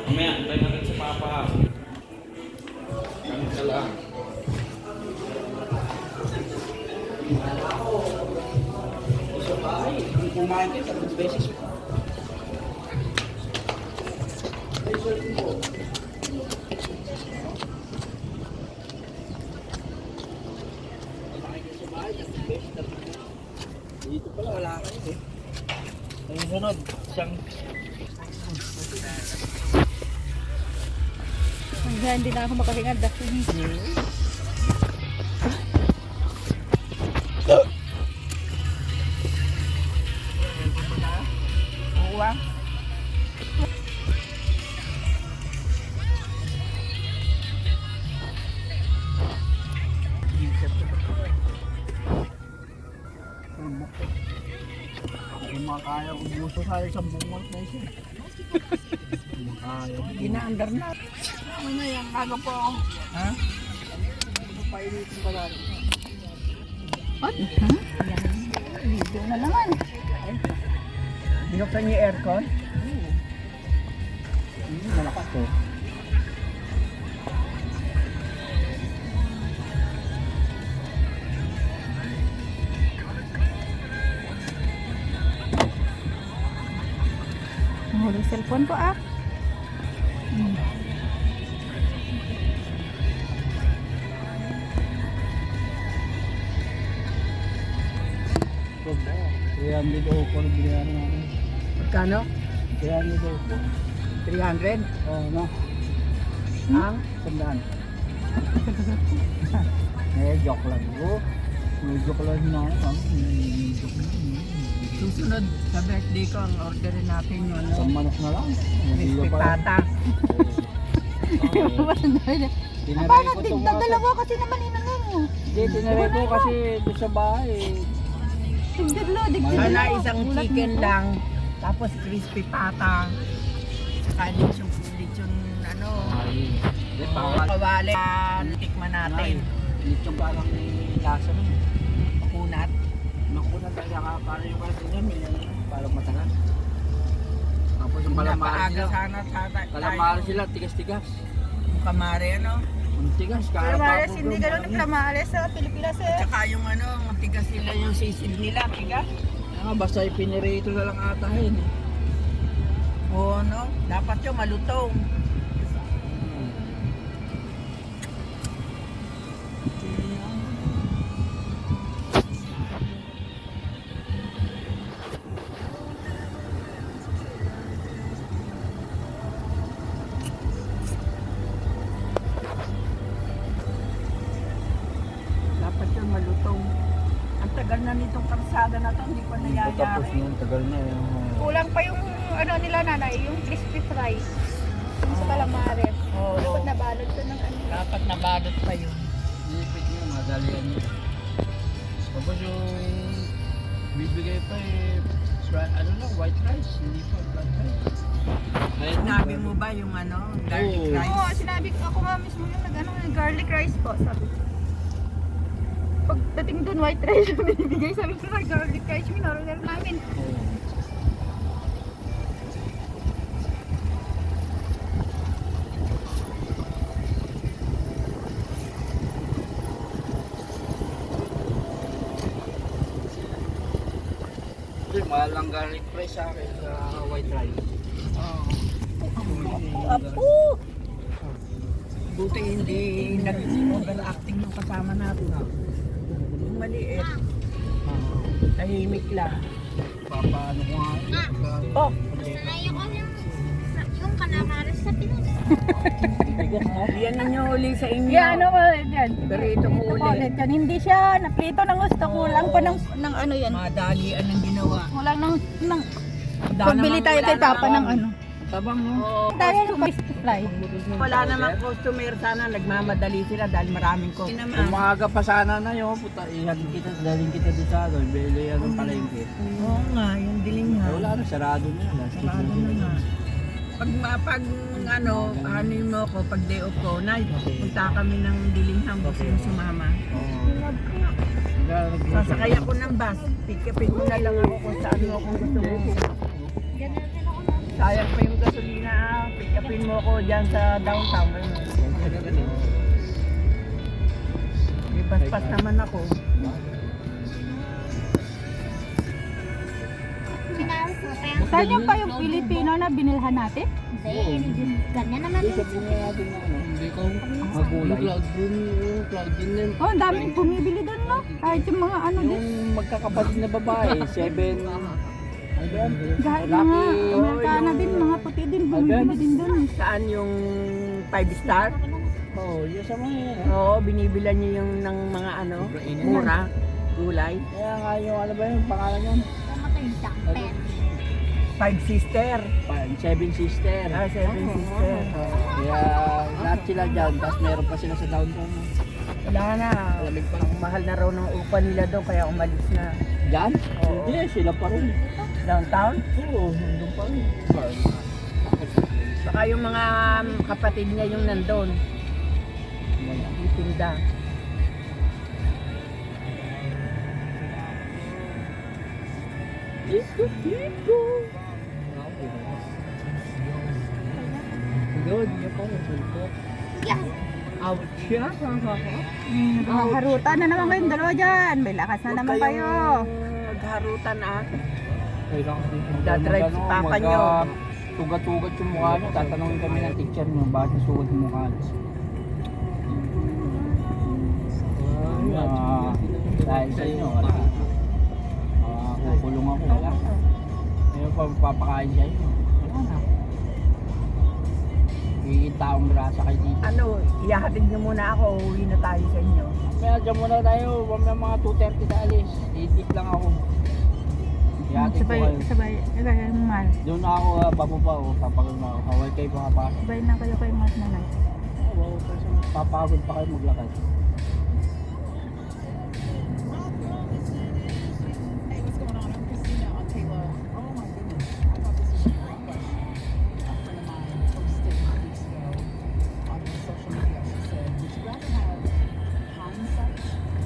Mamaya, antay natin si Papa. Ganun ka lang. Sa bahay, hindi kumain kayo 3 beses. Dito pala, wala kayo eh. Yung sunod, siyang Hanggang hindi na ako makahinga dahil uwa. Kung makaya ubuso sa isang buong month na isa. Makaya. Ginaandar na. Mamaya, ano po ako. Ha? Painitin pa lang. What? Ha? Video na naman. Binuksan niyo yung aircon? Malakas to. Mahuli cellphone ko ah. Kaya hindi ko po binayaran namin. Magkano? Kaya hindi ko po. 300? Oo, no? Ang? Sandaan. Joke lang po. Joke lang na ako. Susunod sa birthday ko, ang orderin natin yun. Ang manok na lang. Crispy pata. Paano din? Dadalawa kasi naman inanong mo. Hindi, tinaray ko kasi doon sa bahay. Digdidlo, digdidlo. Sana isang chicken lang, tapos crispy pata. Saka lechon ano. Kawali. Tikman natin. Lechon parang lasa nun. Makunat. Makunat kaya para yung kasi niya, parang matagal. Tapos yung calamari sila. Calamari sila, tigas-tigas. Yung kamari ano? Yung tigas. Calamares, hindi gano'n ang calamares sa Pilipinas eh. At saka yung ano, tigas nila yung sisid nila, tigas. Basta ipinirito na lang atahin. Oo, no? Dapat yung malutong. Dapat yung malutong. Ang tagal na nitong karsada na to, hindi pa nayayari. Tapos yun, tagal na yun. Kulang pa yung ano nila nanay, yung crispy fries. Yung sa calamares. Oo. Dapat nabalot ko ng ano. Dapat nabalot pa yun. Nipit nyo, madali yan. Tapos yung bibigay pa ano lang, white rice. Hindi pa black rice. Sinabi mo ba yung ano, garlic Oo. rice? Oo, sinabi ko ako nga mismo yung nag-ano, garlic rice po, sabi ko. Pagdating doon, white rice yung binibigay. Sabi ko na garlic rice yung in-order namin. Mahal lang garlic rice sa akin sa white rice. Apo! Buti hindi nag-overacting yung kasama natin. Yung maliit. Tahimik lang. Papaano ko nga. Oh! manamaras sa Pinas. Yan ang yung uli sa inyo. Yeah, ano ko yan. Perito mo Ito uli. ko ulit yan. Hindi siya naprito ng gusto. Kulang pa ng ano yan. Madalian ang ginawa. Kulang ng Wala pagbili namang- tayo wala kay Papa namang- ng ano. Tabang no? Oo. Tayo ng crispy fry. Wala namang customer sana. Nagmamadali sila dahil maraming ko. Kung maaga pa sana na yun, puta, ihatid kita, daling kita doon sa ano, bili anong palengke. Oo nga, yung dilinghan. Wala na, sarado na yan. Last week Sarado na na sila. nga. Pag ano mo ko, pag day off ko, na punta kami ng Dillingham, gusto mo sumama. Sasakay ako ng bus, pick-upin mo na lang ako kung saan mo kung gusto mo. Sayang pa yung gasolina, pick-upin mo ako dyan sa downtown. May paspas naman ako. Saan yung pa yung Pilipino na binilhan natin? Ganyan naman Hindi, sabihin nga natin na ano, hindi ka magulay. Oh, ang daming bumibili doon, no? Kahit yung mga ano din. Yung magkakapatid na babae, 7. Kahit mga Amerikana din, mga puti din, bumibili din doon. Saan yung 5 star? Oo, yun sa mga yan. Oo, binibilan niyo yung ng mga ano, mura, gulay. Kaya nga yung ano ba yung pangalan yan? 5 sister. 7 sister. 7 sister. Kaya lahat sila dyan, tapos meron pa sila sa downtown. Wala na. Ang mahal na raw ng upa nila doon, kaya umalis na. Dyan? Oo. Hindi, sila pa rin. Downtown? Oo, nandun pa rin. Baka yung mga kapatid niya yung nandun. Itinda. Good, yun po, sulpot. Out siya. Harutan na naman kayong dalawa dyan. May lakas na naman kayo. Magharutan ah. Kailangan din. Dadrive si papa nyo. Tugat-tugat yung mukha nyo. Tatanungin kami ng teacher nyo, bakit sugat yung mukha nyo? Dahil sa inyo, wala. Kukulong ako, wala. Ngayon pa papakain sa inyo. Wala na. Iitaong grasa kay dito. Ano, ihahatid niyo muna ako, uwi na tayo sa inyo. Kaya dyan muna tayo, mamaya mga 2:30 na alis. Itik lang ako. Ihatid ko kayo. Sabay Mal. Doon na ako bababa o papagod na ako. Haway kayo makapasok. Sabay na kayo kay Mas na light. Oo, kasi papagod pa kayo maglakad.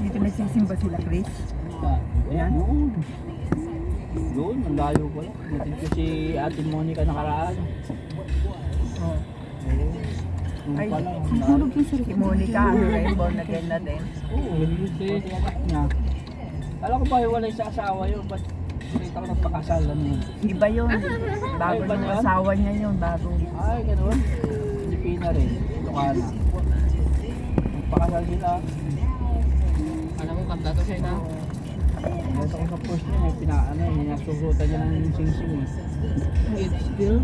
Dito nagsisimba sila, Chris. Ayan. Doon, ang layo ko lang. Natin ko si Ate Monica nakaraan. Oh. Doon Ay, pala. Hulog yung Si sarili. Monica, ay born again na din. Oo, kasi anak niya. Kala ko ba hiwalay sa asawa yun? Ba't nakita ko nagpakasal ano yun? Iba yun. Bago Ay, iba ng na? asawa niya yun, bago. Ay, gano'n. Pilipina rin. Ilocana. Nagpakasal sila. Alam mo, kanta to siya na. Ito ko sa post niya, may pinakaano, hinasusutan niya ng sing-sing eh. It's still